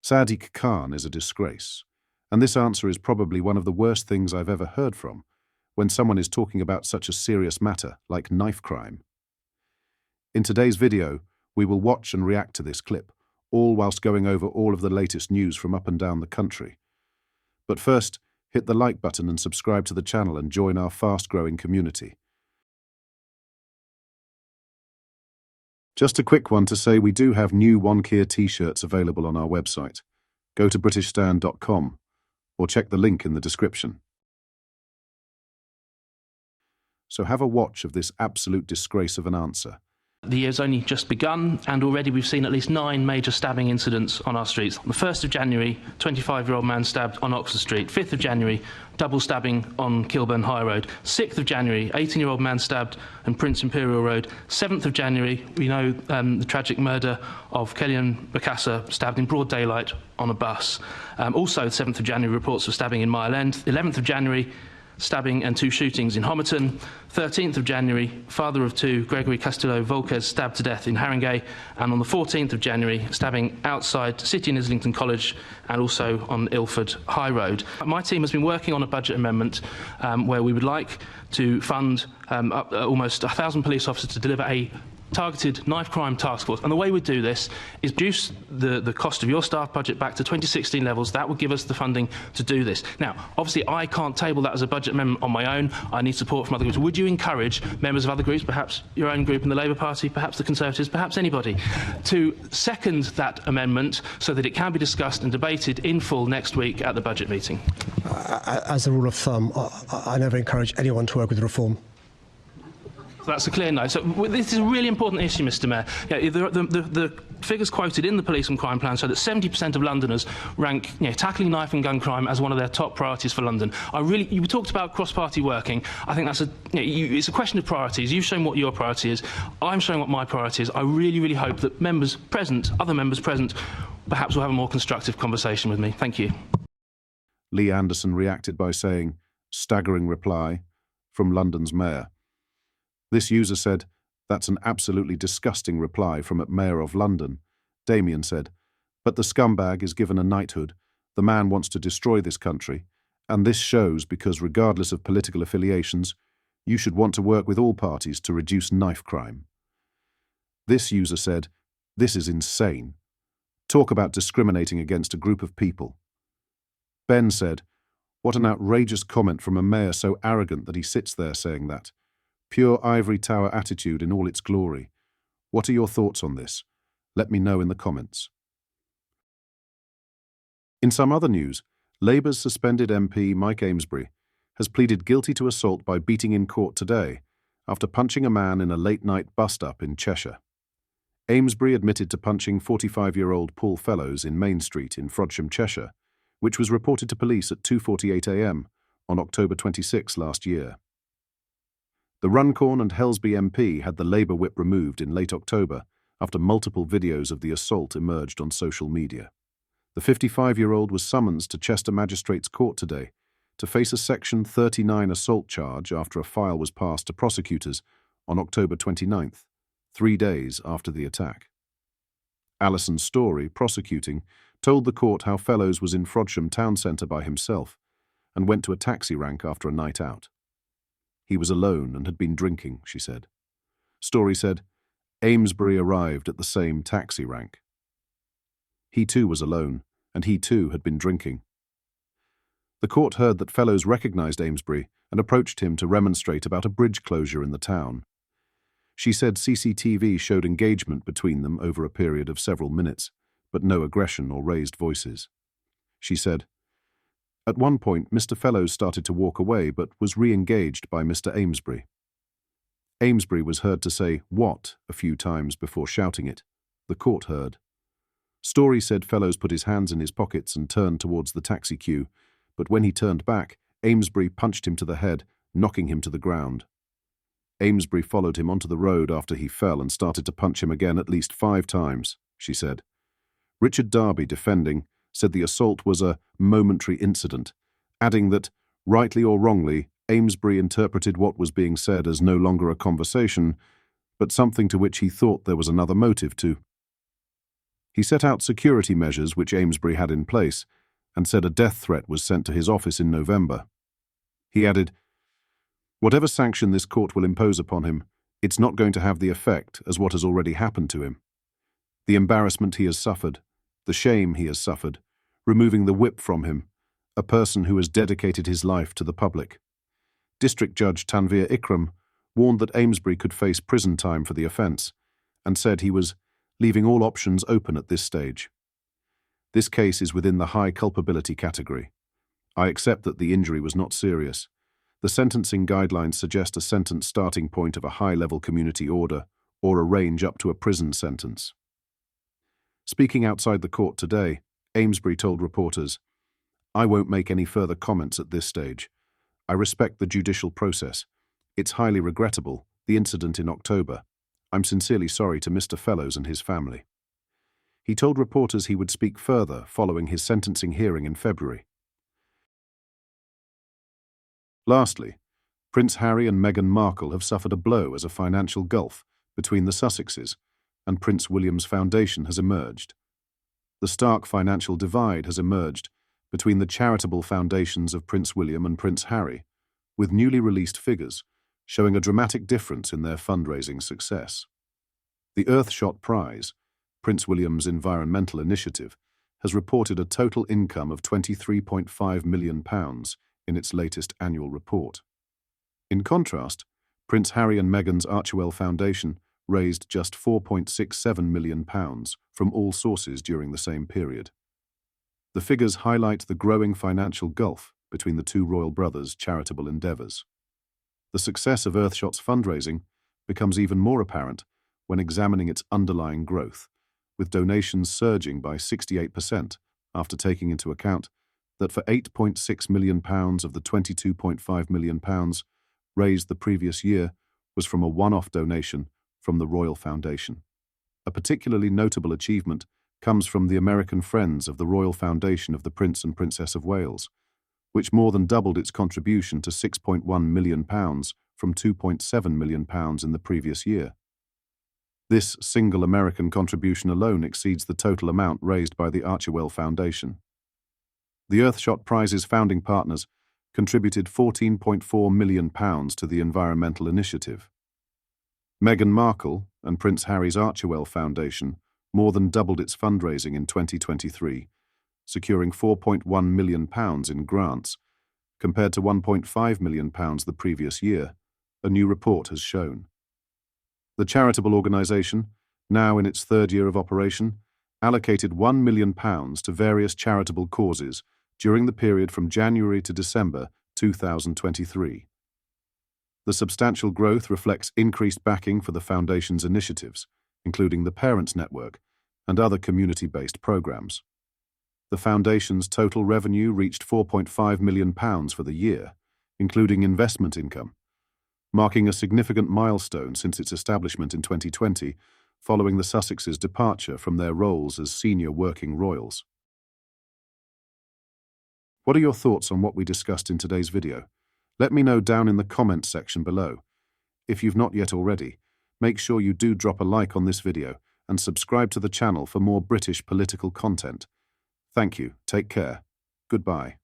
Sadiq Khan is a disgrace, and this answer is probably one of the worst things I've ever heard from when someone is talking about such a serious matter like knife crime. In today's video, we will watch and react to this clip, all whilst going over all of the latest news from up and down the country. But first, hit the like button and subscribe to the channel and join our fast-growing community. Just a quick one to say we do have new Knfe T-shirts available on our website. Go to britishstand.com or check the link in the description. So have a watch of this absolute disgrace of an answer. The year's only just begun, and already we've seen at least 9 major stabbing incidents on our streets. On the 1st of January, 25-year-old man stabbed on Oxford Street. 5th of January, double stabbing on Kilburn High Road. 6th of January, 18-year-old man stabbed on Prince Imperial Road. 7th of January, we know the tragic murder of Kellyanne Bokassa, stabbed in broad daylight on a bus. Also, 7th of January, reports of stabbing in Mile End. 11th of January, stabbing and 2 shootings in Homerton. 13th of January, father of 2, Gregory Castillo Volquez, stabbed to death in Haringey. And on the 14th of January, stabbing outside City and Islington College and also on Ilford High Road. My team has been working on a budget amendment where we would like to fund almost 1,000 police officers to deliver a targeted knife crime task force. And the way we do this is reduce the cost of your staff budget back to 2016 levels. That would give us the funding to do this. Now, obviously, I can't table that as a budget amendment on my own. I need support from other groups. Would you encourage members of other groups, perhaps your own group in the Labour Party, perhaps the Conservatives, perhaps anybody, to second that amendment so that it can be discussed and debated in full next week at the budget meeting? As a rule of thumb, I never encourage anyone to work with reform. That's a clear no. So this is a really important issue, Mr. Mayor. Yeah, the figures quoted in the police and crime plan show that 70% of Londoners rank tackling knife and gun crime as one of their top priorities for London. You talked about cross-party working. I think that's it's a question of priorities. You've shown what your priority is. I'm showing what my priority is. I really, really hope that other members present, perhaps will have a more constructive conversation with me. Thank you. Lee Anderson reacted by saying, "Staggering reply from London's mayor." This user said, "That's an absolutely disgusting reply from a mayor of London." Damien said, "But the scumbag is given a knighthood. The man wants to destroy this country, and this shows because regardless of political affiliations, you should want to work with all parties to reduce knife crime." This user said, "This is insane. Talk about discriminating against a group of people." Ben said, "What an outrageous comment from a mayor so arrogant that he sits there saying that. Pure ivory tower attitude in all its glory. What are your thoughts on this? Let me know in the comments." In some other news, Labour's suspended MP Mike Amesbury has pleaded guilty to assault by beating in court today after punching a man in a late-night bus-stop in Cheshire. Amesbury admitted to punching 45-year-old Paul Fellows in Main Street in Frodsham, Cheshire, which was reported to police at 2:48 a.m. on October 26 last year. The Runcorn and Helsby MP had the Labour whip removed in late October after multiple videos of the assault emerged on social media. The 55-year-old was summoned to Chester Magistrates Court today to face a Section 39 assault charge after a file was passed to prosecutors on October 29th, 3 days after the attack. Alison Story, prosecuting, told the court how Fellows was in Frodsham town centre by himself and went to a taxi rank after a night out. He was alone and had been drinking, she said. Story said, Amesbury arrived at the same taxi rank. He too was alone, and he too had been drinking. The court heard that Fellows recognised Amesbury and approached him to remonstrate about a bridge closure in the town. She said CCTV showed engagement between them over a period of several minutes, but no aggression or raised voices. She said, "At one point, Mr. Fellows started to walk away but was re-engaged by Mr. Amesbury. Amesbury was heard to say, 'What?' a few times before shouting it. The court heard. Story said Fellows put his hands in his pockets and turned towards the taxi queue, but when he turned back, Amesbury punched him to the head, knocking him to the ground. Amesbury followed him onto the road after he fell and started to punch him again at least 5 times, she said. Richard Darby, defending, said the assault was a momentary incident, adding that, rightly or wrongly, Amesbury interpreted what was being said as no longer a conversation, but something to which he thought there was another motive to. He set out security measures which Amesbury had in place and said a death threat was sent to his office in November. He added, "Whatever sanction this court will impose upon him, it's not going to have the effect as what has already happened to him. The embarrassment he has suffered, the shame he has suffered, removing the whip from him, a person who has dedicated his life to the public." District Judge Tanveer Ikram warned that Amesbury could face prison time for the offence and said he was leaving all options open at this stage. This case is within the high culpability category. I accept that the injury was not serious. The sentencing guidelines suggest a sentence starting point of a high-level community order or a range up to a prison sentence. Speaking outside the court today, Amesbury told reporters, "I won't make any further comments at this stage. I respect the judicial process. It's highly regrettable, the incident in October. I'm sincerely sorry to Mr. Fellows and his family." He told reporters he would speak further following his sentencing hearing in February. Lastly, Prince Harry and Meghan Markle have suffered a blow as a financial gulf between the Sussexes and Prince William's foundation has emerged. The stark financial divide has emerged between the charitable foundations of Prince William and Prince Harry, with newly released figures showing a dramatic difference in their fundraising success. The Earthshot Prize, Prince William's environmental initiative, has reported a total income of £23.5 million in its latest annual report. In contrast, Prince Harry and Meghan's Archewell Foundation raised just £4.67 million from all sources during the same period. The figures highlight the growing financial gulf between the two royal brothers' charitable endeavours. The success of Earthshot's fundraising becomes even more apparent when examining its underlying growth, with donations surging by 68% after taking into account that for £8.6 million of the £22.5 million raised the previous year was from a one-off donation from the Royal Foundation. A particularly notable achievement comes from the American Friends of the Royal Foundation of the Prince and Princess of Wales, which more than doubled its contribution to £6.1 million from £2.7 million in the previous year. This single American contribution alone exceeds the total amount raised by the Archewell Foundation. The Earthshot Prize's founding partners contributed £14.4 million to the environmental initiative. Meghan Markle and Prince Harry's Archewell Foundation more than doubled its fundraising in 2023, securing £4.1 million in grants, compared to £1.5 million the previous year, a new report has shown. The charitable organisation, now in its third year of operation, allocated £1 million to various charitable causes during the period from January to December 2023. The substantial growth reflects increased backing for the Foundation's initiatives, including the Parents Network and other community-based programs. The Foundation's total revenue reached £4.5 million for the year, including investment income, marking a significant milestone since its establishment in 2020, following the Sussexes' departure from their roles as senior working royals. What are your thoughts on what we discussed in today's video? Let me know down in the comments section below. If you've not yet already, make sure you do drop a like on this video and subscribe to the channel for more British political content. Thank you, take care, goodbye.